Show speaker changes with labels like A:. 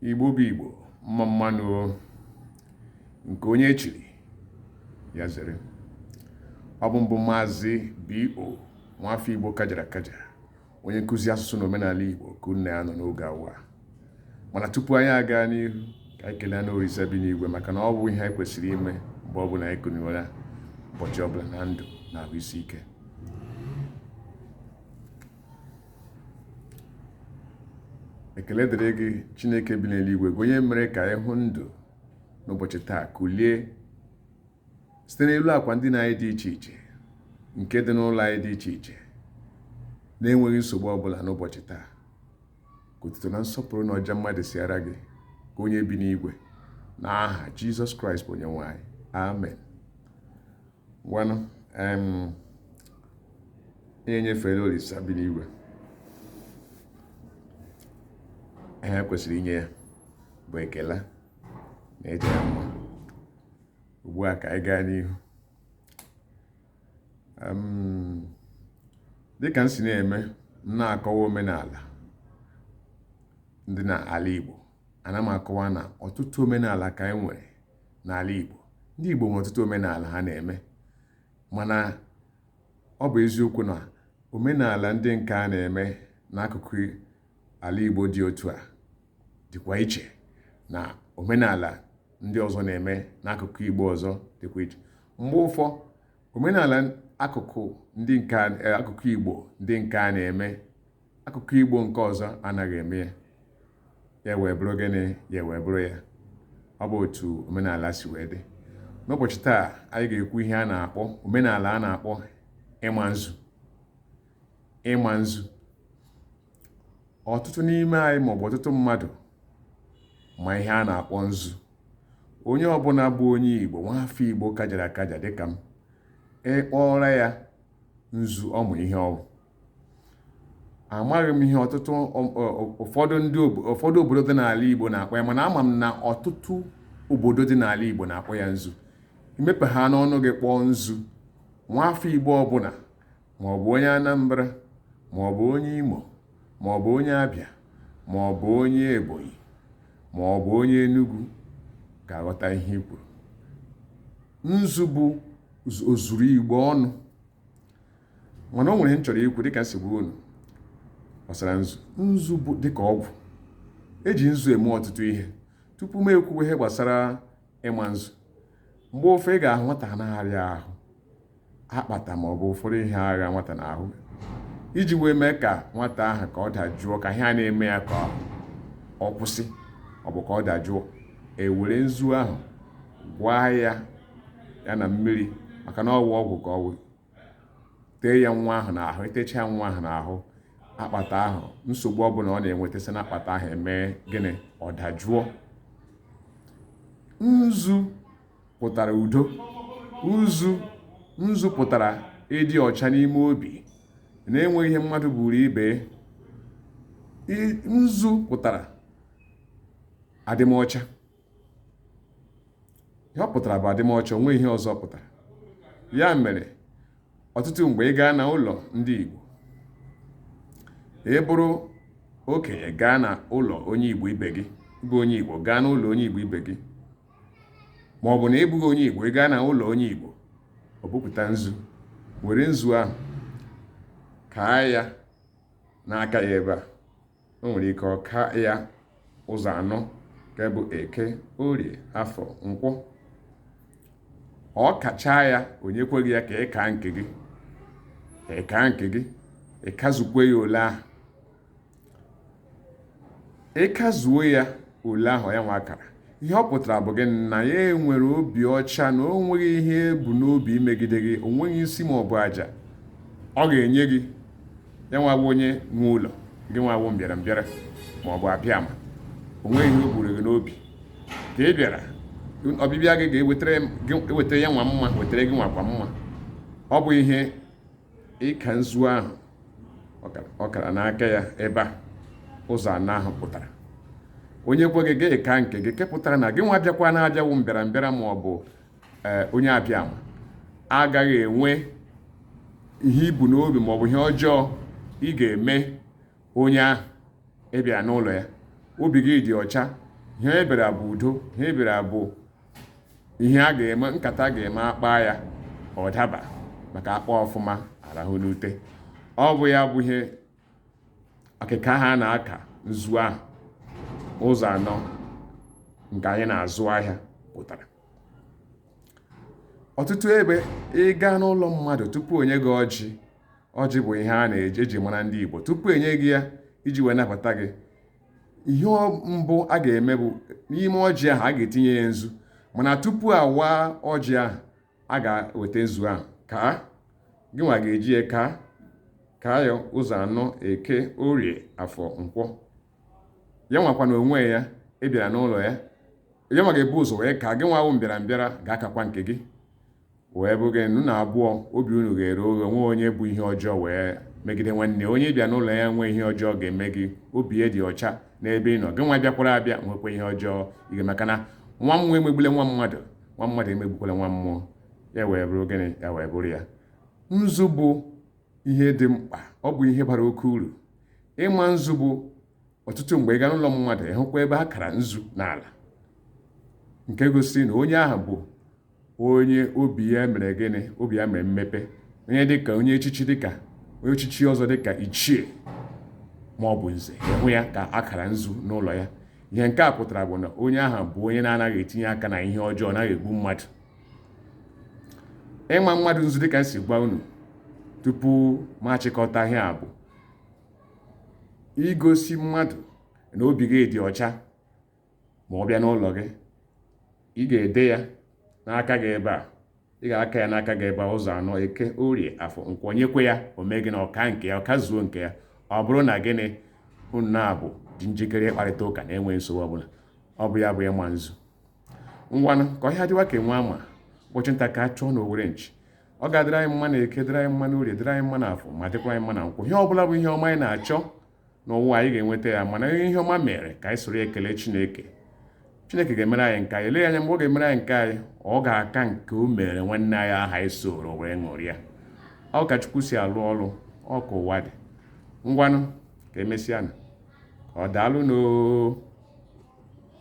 A: Igbo bụ Igbo, mma mmanụ nke onye echiri ya zere. Ọ bụ mbụ Maazị B.O. Nwafọ Igbo kajara akaja, onye nkụzi asụsụ na omenala Igbo ka nna ya nọ n'oge awa. Mana tupu anyị aga n'ihu, ka anyị kelee na Olisa bi n'igwe maka na ọ bụ ihe anyị kwesịrị ime mgbe ọbụla anyị kụnyere ụbọchị ọbụla na ndụ na ahụ isi ike. Ekele dịrị gị Chineke bi n'eluigwe, gị onye mere ka anyị hụ ndụ n'ụbọchị taa, kulie site n'elu akwa ndina anyị dị iche iche nke dị n'ụlọ anyị dị iche iche, na-enweghị nsogbu ọbụla n'ụbọchị taa. Ka otuto na nsọpụrụ na ọja mmadụ siara gị ka onye bi n'igwe, n'aha Jizọs Kraịst bụ onye nwe anyị. Amen. Gwanụ ihe nyefere Olisa bi n'igwe ihe kwesịrị inye ya bụ ekele na eje ya mma. Ugbu a ka anyị gaa n'ihu. Dịka m si na-eme, m na-akọwa omenala ndị n'ala Igbo. Ana m akọwa na ọtụtụ omenala ka anyị nwere n'ala Igbo. Ndị Igbo nwere ọtụtụ omenala ha na-eme, mana ọ bụ eziokwu na omenala ndị nke a na-eme n'akụkụ ala Igbo dị otu a dịkwa iche na omenala ndị ọzọ na-eme n'akụkụ Igbo ọzọ dịkwa iche. Mgbe ụfọ omenala akụkụ Igbo ndị nke a na-eme, akụkụ Igbo nke ọzọ anaghị eme ya, ya wee bụrụ gịnị? Ya wee bụrụ ya. Ọ bụ otu omenala si wee dị. N'ụbọchị taa anyị ga-ekwu ihe a na-akpọ omenala a na-akpọ ịma nzu. Ịma nzu. Ọtụtụ n'ime anyị maọbụ ọtụtụ mmadụ ma ihe a na-akpọ nzu. Onye ọbụla bụ onye Igbo, nwafọ Igbo kajara akaja dịka m, ịkpọrọ ya nzu ọmụ ihe ọwụ. Amaghị m ihe ụfọdụ obodo dị n'ala Igbo na-akpọ ya, mana ama m na ọtụtụ obodo dị n'ala Igbo na-akpọ ya nzu. Imepe ha n'ọnụ gị kpọọ nzu, nwafọ Igbo ọbụla, maọbụ onye Anambra, maọbụ onye Imo, maọbụ onye Abịa, maọbụ onye Ebonyi, maọbụ onye Enugu ga-aghọta ihe i kwuru. Nzu bụ ozuru Igbo ọnụ. Mana o nwere m chọrọ ikwu dịka nsogbu unu gbasara nzu. Nzu bụ dịka ọgwụ. Eji nzu eme ọtụtụ ihe. Tupu m ekwuwe ihe gbasara ịma nzu, mgbe ofe ị ga-ahụ nwata na-arịa ahụ akpata maọbụ ụfọdụ ihe agha nwata n'ahụ, iji wee mee ka nwata ahụ ka ọ dajụọ, ka ihe a na-eme ya ka ọ kwụsị, ọ bụ ka ọ dajụọ, ewere nzu ahụ gwaa ya na mmiri, maka na ọwụ ọgwụ ka ọwụ, tee ya nwa ahụ n'ahụ. Etecha nwa ahụ n'ahụ, akpata ahụ, nsogbu ọbụla ọ na-enweta sị na akpata ahụ emee gịnị? Ọ dajụọ. Nzu pụtara udo. Nzu pụtara ịdị ọcha n'ime obi, na-enweghị ihe mmadụ buru ibe. Nzu pụtara adịmọcha. Ihe ọ pụtara bụ adịmọcha, onwe ihe ọzọ pụtara. Ya mere ọtụtụ mgbe ị gaa na ụlọ ndị Igbo, ị bụrụ okenye gaa na ụlọ onye Igbo ibe gị, bụ onye Igbo gaa n'ụlọ onye Igbo ibe gị, ma ọ bụ na ị bụghị onye Igbo ị gaa na ụlọ onye Igbo, ọ bupụta nzu, were nzu ahụ kaa ya n'aka ya ebe a. O nwere ike ọ kaa ya ụzọ anọ, nke bụ Eke, Orie, Afọ, Nkwọ. Ọ kachaa ya, onye kweghị ya ka ị kaa nke gị, ịkazukwe ya ole ahụ. Ịkazuo ya ole ahụ ya nwa akara, ihe ọ pụtara bụ gị na ya enwere obi ọcha, na o nweghị ihe ebu n'obi imegide gị, o nweghị isi ma ọ bụ aja ọ ga-enye gị. Ya nwa bụ onye nwe ụlọ, gị nwa bụ mbịarambịara ma ọ bụ abịama, o nweghị ihe o buru gị n'obi. Ka ị bịara, ọbịbịa gị ga-ewetara ya nwa mma, wetara gị nwakwa mma. Ọ bụ ihe ịka nzu ahụ ọkara n'aka ya ebe a, ụzọ anọ ahụ pụtara. Onye kweghị gị ka nke gị, kepụtara na gị nwa bịakwa na-abịawụ mbịarambịara ma ọ bụ onye abịama, agaghị enwe ihe ibu n'obi ma ọ bụ ihe ọjọọ ị ga-eme onye ahụ. ị bịara n'ụlọ ya, obi gị dị ọcha, ihe e bịara bụ udo, ihe e bịara bụ ihe a ga-eme, nkata a ga-eme akpa ya ọ daba, maka akpa ọfụma arahụ n'ute. Ọ bụ ya bụ ihe akịka ha na-aka nzu ahụ ụzọ anọ nke anyị na-azụ ahịa pụtara. Ọtụtụ ebe ị gaa n'ụlọ mmadụ tupu onye gị ọjị bụ ihe a na-eji mara ndị Igbo. Tupu enye gị ya iji wee nabata gị, ihe mbụ a ga-eme bụ n'ime ọjị ahụ a ga-etinye ya nzu, mana tupu awa ọjị ahụ a ga-eweta nzu ahụ ka gị nwa ga-eji ya ka ya ụzọ anọ: Eke, Orie, Afọ, Nkwọ. Ya nwakwa na onwe ya ị bịara n'ụlọ ya, ya nwa ga-ebu ụzọ wee ka gị nwa wụ mbịarambịara ga-akakwa nke gị, wee bụ gị nụ na abụọ obi unu ga-ere oghe, nwe onye bụ ihe ọjọọ wee megide nwanne. Onye bịa n'ụlọ ya nwee ihe ọjọọ ga-eme gị, obi ya dị ọcha n'ebe ị nọ. Gị nwa bịakwara abịa nwekwa ihe ọjọọ ige, maka na nwa mmụọ emegbule nwa mmadụ, nwa mmadụ emegbukwala nwa mmụọ. Ya wee bụrụ gịnị? Ya wee bụrụ ya nzu bụ ihe dị mkpa. Ọ bụ ihe bara oke uru. Ịma nzu bụ ọtụtụ mgbe ị gaa n'ụlọ mmadụ ịhụkwa ebe a kara nzu n'ala, nke gosiri na onye ahụ bụ onye obi ya mere gịnị? Obi ya mere mmepe. Onye dịka onye echichi, dịka onye echichi ọzọ dịka ichie ma ọ bụ nze, ịhụ ya ka akara nzu n'ụlọ ya. Ihe nke a pụtara bụ na onye ahụ bụ onye na-anaghị etinye aka na ihe ọjọọ, naghị egbu mmadụ. Ịma mmadụ nzu dịka si gwa unu tupu ma achịkọta ihe a bụ igosi mmadụ na obi gị dị ọcha. Ma ọ bịa n'ụlọ gị, ị ga-ede ya n'aka gị ebe a, ị ga-aka ya n'aka gị ebe a ụzọ anọ: Eke, Orie, Afọ, Nkwọ. Nyekwe ya o mee gị na ọka nke ya, ọka zuo nke ya. Ọ bụrụ na gịnị? Unu na-abụ dị njikere ịkparịta ụka na enweghị nsogbu ọbụla. Ọ bụ ya bụ ịma nzu. Ngwanụ ka ọhịa dịwa ka nwa ama, ụbọchị nta ka a chọọ na Owere nchi. Ọ ga-adịrị anyị mma na Eke, dịrị anyị mma na Orie, dịrị anyị mma na Afọ, ma dịkwa anyị mma na Nkwọ. Ihe ọbụla bụ ihe ọma anyị na-achọ n'ụwa anyị ga-enweta ya, mana ihe ọma mere ka anyị soro ekele Chineke. Chineke ga-emere anyị nke anyị. Ele anya mgbe ọ ga-emere anyị nke anyị, ọ ga-aka nke o mere nwanne anyị aha anyị soro wee ṅụrịa. Ọ ka Chukwu si alụ ọrụ, ọ ka ụwa dị. Ngwanụ ka emesịa na ọ daalụ n'oo.